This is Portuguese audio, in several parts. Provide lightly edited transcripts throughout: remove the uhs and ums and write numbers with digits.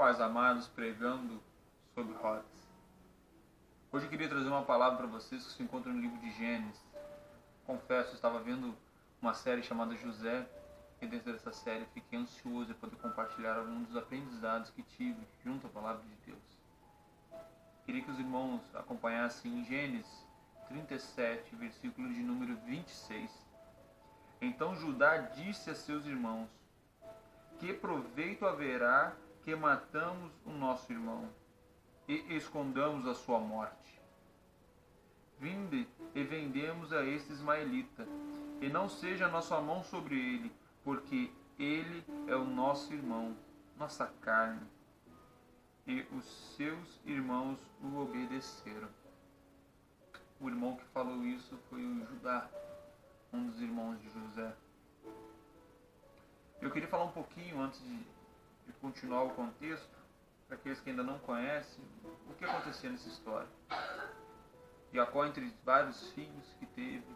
pais amados, pregando sobre rodas. Hoje eu queria trazer uma palavra para vocês que se encontra no livro de Gênesis. Confesso, eu estava vendo uma série chamada José, e dentro dessa série fiquei ansioso de poder compartilhar alguns dos aprendizados que tive junto à palavra de Deus. Queria que os irmãos acompanhassem em Gênesis 37, versículo de número 26. Então Judá disse a seus irmãos: que proveito haverá que matamos o nosso irmão e escondamos a sua morte? Vinde e vendemos a este ismaelita, e não seja a nossa mão sobre ele, porque ele é o nosso irmão, nossa carne. E os seus irmãos o obedeceram. O irmão que falou isso foi o Judá, um dos irmãos de José. Eu queria falar um pouquinho, antes de continuar o contexto, para aqueles que ainda não conhecem, o que aconteceu nessa história. Jacó, entre vários filhos que teve,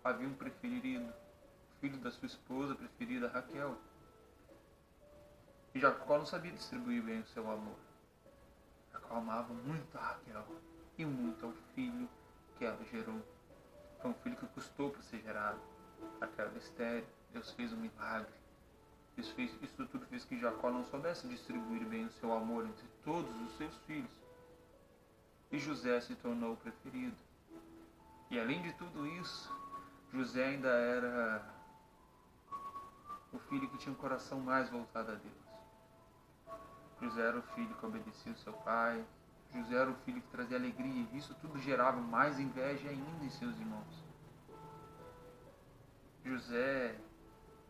havia um preferido, o filho da sua esposa preferida, Raquel. E Jacó não sabia distribuir bem o seu amor. Jacó amava muito a Raquel e muito ao filho que ela gerou. Foi um filho que custou para ser gerado. Raquel era estéril, Deus fez um milagre. Isso tudo fez que Jacó não soubesse distribuir bem o seu amor entre todos os seus filhos. E José se tornou o preferido. E além de tudo isso, José ainda era o filho que tinha um coração mais voltado a Deus. José era o filho que obedecia ao seu pai. José era o filho que trazia alegria. E isso tudo gerava mais inveja ainda em seus irmãos. José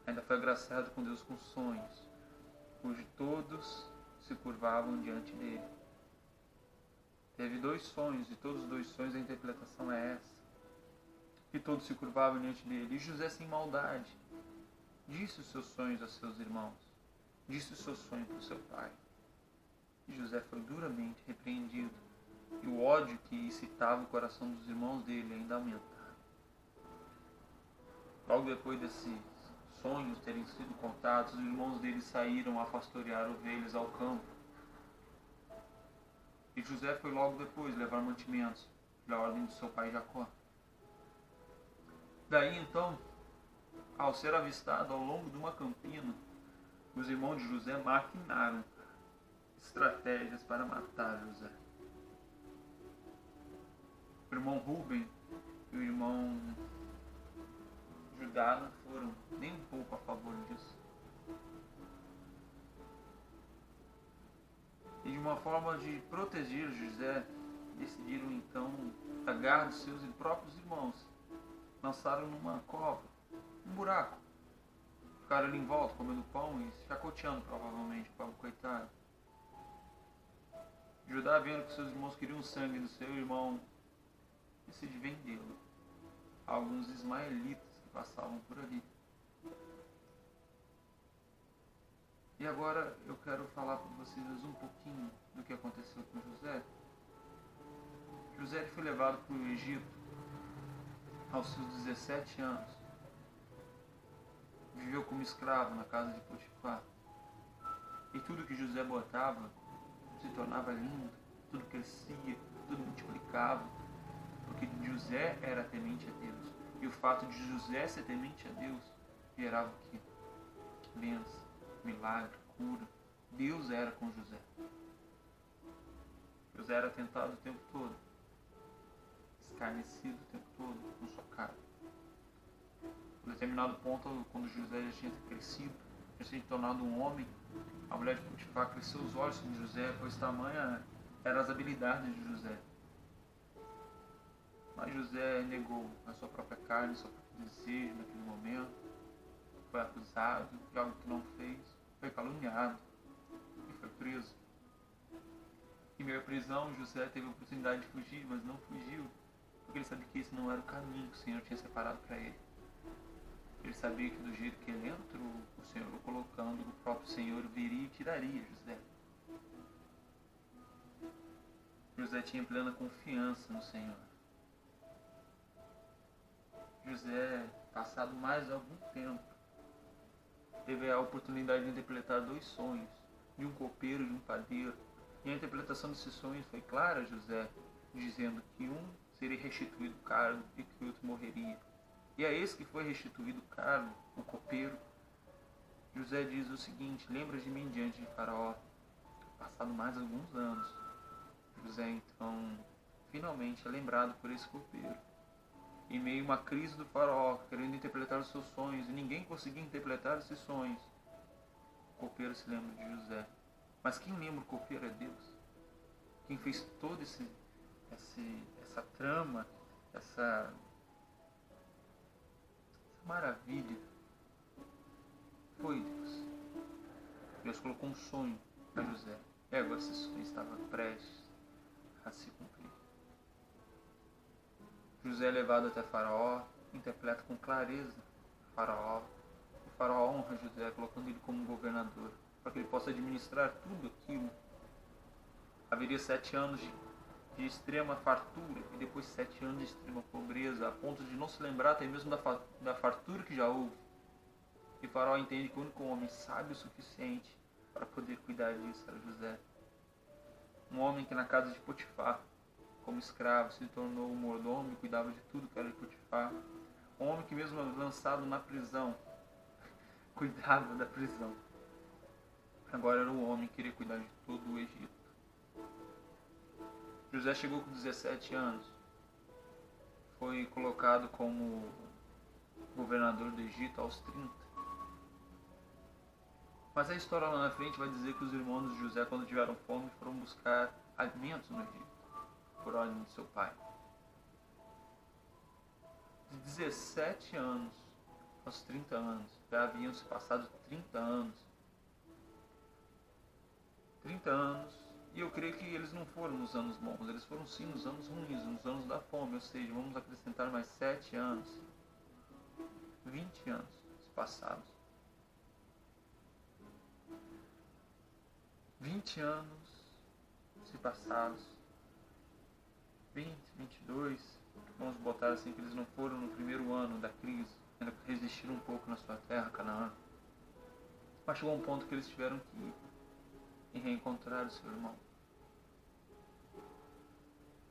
ainda foi agraciado com Deus com sonhos, cujo todos se curvavam diante dele. Teve 2 sonhos, e todos os 2 sonhos a interpretação é essa. E todos se curvavam diante dele. E José, sem maldade, disse os seus sonhos a seus irmãos, disse o seu sonho para o seu pai. E José foi duramente repreendido, e o ódio que excitava o coração dos irmãos dele ainda aumentava. Logo depois desses sonhos terem sido contados, os irmãos dele saíram a pastorear ovelhas ao campo. E José foi logo depois levar mantimentos pela ordem do seu pai Jacó. Daí então, ao ser avistado ao longo de uma campina, os irmãos de José maquinaram estratégias para matar José. O irmão Rúben e o irmão Judá não foram nem um pouco a favor disso. E de uma forma de proteger José, decidiram então agarrar os seus próprios irmãos. Lançaram numa cova, um buraco. Ficaram ali em volta, comendo pão e chacoteando provavelmente o pobre coitado. Judá, vendo que seus irmãos queriam o sangue do seu irmão, decide vendê-lo a alguns ismaelitas que passavam por ali. E agora eu quero falar para vocês um pouquinho do que aconteceu com José. José foi levado para o Egito aos seus 17 anos. Viveu como escravo na casa de Potifar. E tudo que José botava se tornava lindo, tudo crescia, tudo multiplicava, porque José era temente a Deus. E o fato de José ser temente a Deus gerava o quê? Bênção, milagre, cura. Deus era com José. José era tentado o tempo todo, escarnecido o tempo todo, com sua cara. Em determinado ponto, quando José já tinha crescido, já tinha se tornado um homem, a mulher de Potifar cresceu os olhos sobre José, pois tamanha eram as habilidades de José. Mas José negou a sua própria carne, o seu próprio desejo naquele momento. Foi acusado de algo que não fez, foi caluniado e foi preso. Em meio à prisão, José teve a oportunidade de fugir, mas não fugiu, porque ele sabia que esse não era o caminho que o Senhor tinha separado para ele. Ele sabia que do jeito que ele entrou, o Senhor o colocando, o próprio Senhor viria e tiraria José. José tinha plena confiança no Senhor. José, passado mais algum tempo, teve a oportunidade de interpretar 2 sonhos de um copeiro e de um padeiro. E a interpretação desses sonhos foi clara a José, dizendo que um seria restituído o cargo e que o outro morreria. E a esse que foi restituído o cargo, o copeiro, José diz o seguinte: lembra de mim diante de Faraó. Passado mais alguns anos, José então finalmente é lembrado por esse copeiro. Em meio a uma crise do Faraó, querendo interpretar os seus sonhos, e ninguém conseguia interpretar esses sonhos, o copeiro se lembra de José. Mas quem lembra o copeiro é Deus. Quem fez toda essa trama, essa maravilha, foi Deus. Deus colocou um sonho a José. E agora esse sonho estava prestes a se cumprir. José é levado até Faraó, interpreta com clareza Faraó. O Faraó honra José, colocando ele como governador, para que ele possa administrar tudo aquilo. Haveria 7 anos de extrema fartura e depois 7 anos de extrema pobreza, a ponto de não se lembrar até mesmo da fartura que já houve. E Faraó entende que o único homem sábio o suficiente para poder cuidar disso era José. Um homem que na casa de Potifar, como escravo, se tornou um mordomo e cuidava de tudo que era de Potifar. Um homem que mesmo lançado na prisão, cuidava da prisão. Agora era um homem que queria cuidar de todo o Egito. José chegou com 17 anos. Foi colocado como governador do Egito aos 30. Mas a história lá na frente vai dizer que os irmãos de José, quando tiveram fome, foram buscar alimentos no Egito, por ordem de seu pai. De 17 anos aos 30 anos, já haviam se passado 30 anos. 30 anos, e eu creio que eles não foram nos anos bons, eles foram sim nos anos ruins, nos anos da fome, ou seja, vamos acrescentar mais 7 anos. 20 anos passados. 20 anos se passados. 20, 22, vamos botar assim que eles não foram no primeiro ano da crise, ainda resistiram um pouco na sua terra, Canaã. Mas chegou um ponto que eles tiveram que ir e reencontrar o seu irmão.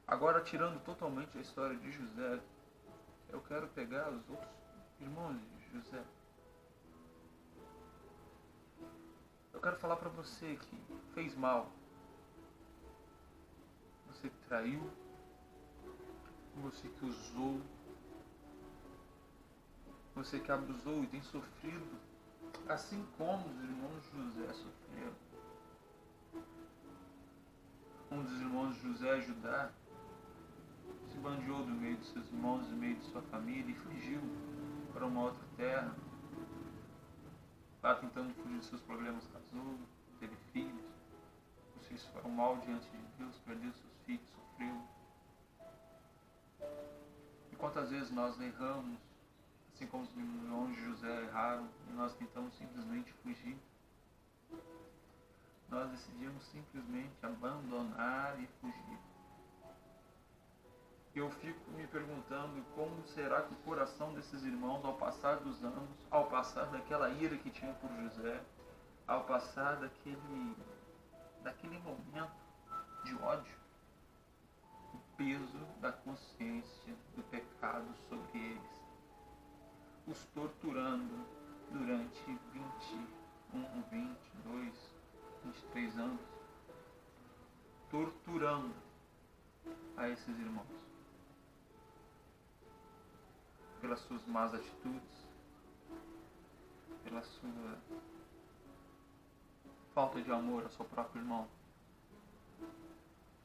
Agora, tirando totalmente a história de José, eu quero pegar os outros irmãos de José. Eu quero falar para você que fez mal, você que traiu, você que usou, você que abusou e tem sofrido, assim como os irmãos de José sofreram. Um dos irmãos de José, Judá, se bandeou do meio de seus irmãos, do meio de sua família e fugiu para uma outra terra. Lá tentando fugir dos seus problemas, casou, teve filhos. Os filhos foram mal diante de Deus, perdeu seus filhos, sofreu. E quantas vezes nós erramos, assim como os irmãos de José erraram, e nós tentamos simplesmente fugir. Nós decidimos simplesmente abandonar e fugir. Eu fico me perguntando como será que o coração desses irmãos, ao passar dos anos, ao passar daquela ira que tinha por José, ao passar daquele momento de ódio, o peso da consciência do pecado sobre eles, os torturando durante 21, 22, 23 anos, torturando a esses irmãos pelas suas más atitudes, pela sua falta de amor ao seu próprio irmão.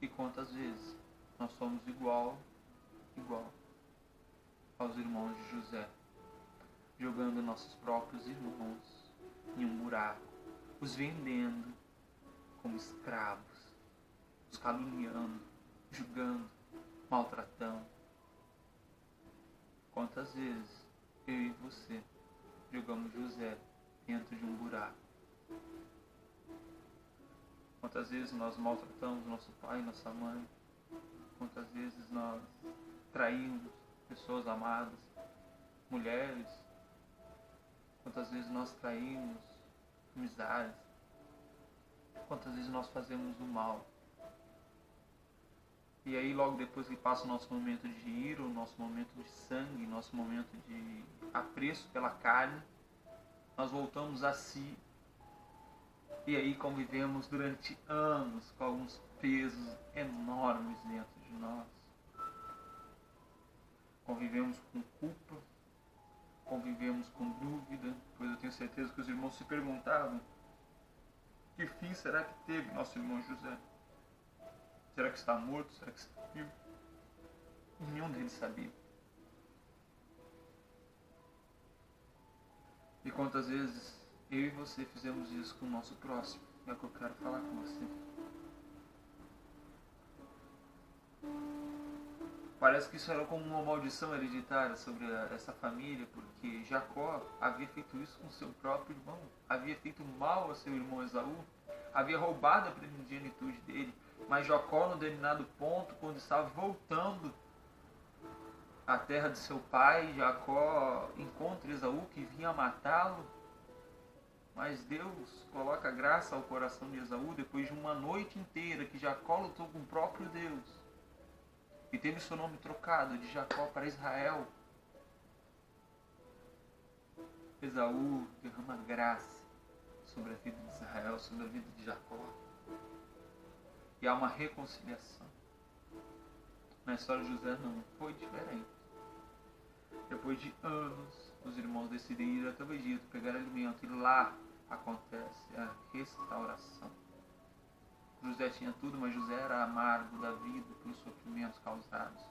E quantas vezes nós somos igual aos irmãos de José, jogando nossos próprios irmãos em um buraco, os vendendo como escravos, os caluniando, julgando, maltratando. Quantas vezes eu e você jogamos José dentro de um buraco? Quantas vezes nós maltratamos nosso pai e nossa mãe? Quantas vezes nós traímos pessoas amadas, mulheres? Quantas vezes nós traímos amizades? Quantas vezes nós fazemos o mal. E aí logo depois que passa o nosso momento de ira, o nosso momento de sangue, o nosso momento de apreço pela carne, nós voltamos a si. E aí convivemos durante anos com alguns pesos enormes dentro de nós. Convivemos com culpa, convivemos com dúvida, pois eu tenho certeza que os irmãos se perguntavam: que fim será que teve nosso irmão José? Será que está morto? Será que está vivo? Nenhum deles sabia. E quantas vezes eu e você fizemos isso com o nosso próximo? É o que eu quero falar com você. Parece que isso era como uma maldição hereditária sobre essa família, porque Jacó havia feito isso com seu próprio irmão. Havia feito mal a seu irmão Esaú. Havia roubado a primigenitude dele. Mas Jacó, no determinado ponto, quando estava voltando à terra de seu pai, Jacó encontra Esaú, que vinha matá-lo. Mas Deus coloca graça ao coração de Esaú depois de uma noite inteira que Jacó lutou com o próprio Deus. E teve seu nome trocado de Jacó para Israel. Esaú derrama graça sobre a vida de Israel, sobre a vida de Jacó. E há uma reconciliação. Na história de José não foi diferente. Depois de anos, os irmãos decidem ir até o Egito, pegar alimento, e lá acontece a restauração. José tinha tudo, mas José era amargo da vida pelos sofrimentos causados.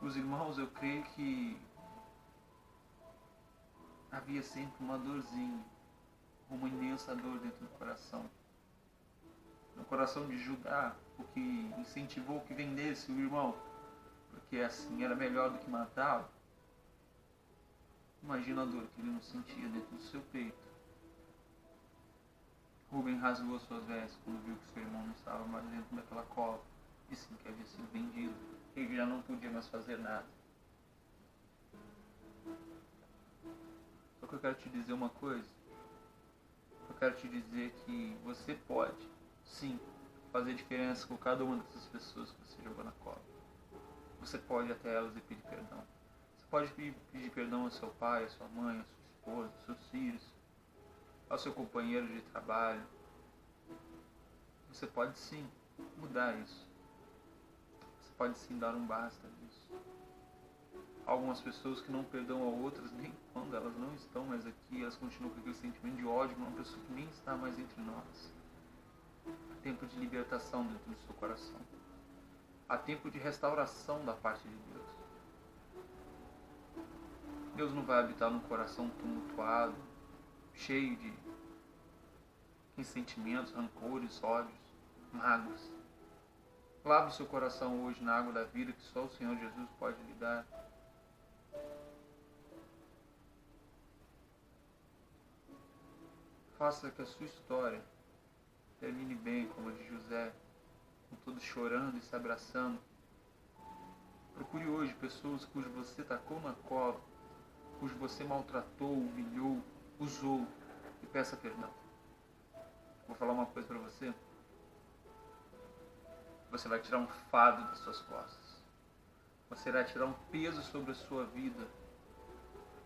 Os irmãos, eu creio que havia sempre uma dorzinha, uma imensa dor dentro do coração. No coração de Judá, o que incentivou que vendesse o irmão, porque assim era melhor do que matá-lo. Imagina a dor que ele não sentia dentro do seu peito. Rubem rasgou suas vestes quando viu que seu irmão não estava mais dentro daquela cova, e sim que havia sido vendido. Ele já não podia mais fazer nada. Só que eu quero te dizer uma coisa. Eu quero te dizer que você pode, sim, fazer diferença com cada uma dessas pessoas que você jogou na cova. Você pode ir até elas e pedir perdão. Você pode pedir perdão ao seu pai, à sua mãe, à sua esposa, aos seus filhos, ao seu companheiro de trabalho. Você pode sim mudar isso. Você pode sim dar um basta nisso. Há algumas pessoas que não perdoam a outras nem quando elas não estão mais aqui, elas continuam com aquele sentimento de ódio por uma pessoa que nem está mais entre nós. Há tempo de libertação dentro do seu coração. Há tempo de restauração da parte de Deus. Deus não vai habitar num coração tumultuado, cheio de ressentimentos, rancores, ódios, mágoas. Lave o seu coração hoje na água da vida que só o Senhor Jesus pode lhe dar. Faça que a sua história termine bem, como a de José, com todos chorando e se abraçando. Procure hoje pessoas cujo você tacou na cova, cujo você maltratou, humilhou, usou, e peça perdão. Vou falar uma coisa para você. Você vai tirar um fardo das suas costas. Você vai tirar um peso sobre a sua vida.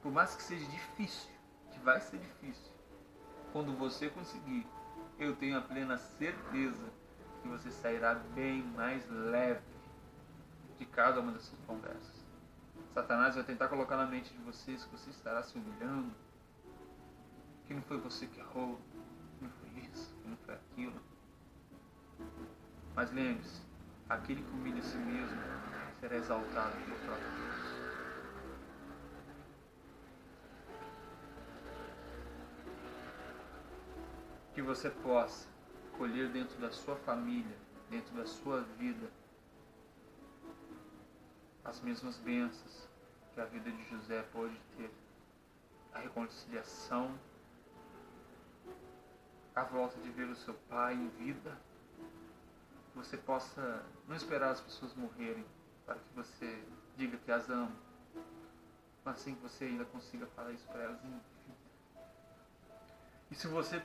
Por mais que seja difícil, que vai ser difícil, quando você conseguir, eu tenho a plena certeza que você sairá bem mais leve de cada uma dessas conversas. Satanás vai tentar colocar na mente de vocês que você estará se humilhando, que não foi você que errou, que não foi isso, que não foi aquilo. Mas lembre-se, aquele que humilha a si mesmo será exaltado pelo próprio Deus. Que você possa colher dentro da sua família, dentro da sua vida, as mesmas bênçãos que a vida de José pôde ter. A reconciliação, a volta de ver o seu pai em vida. Que você possa não esperar as pessoas morrerem para que você diga que as ama, mas sim que você ainda consiga falar isso para elas em vida. E se você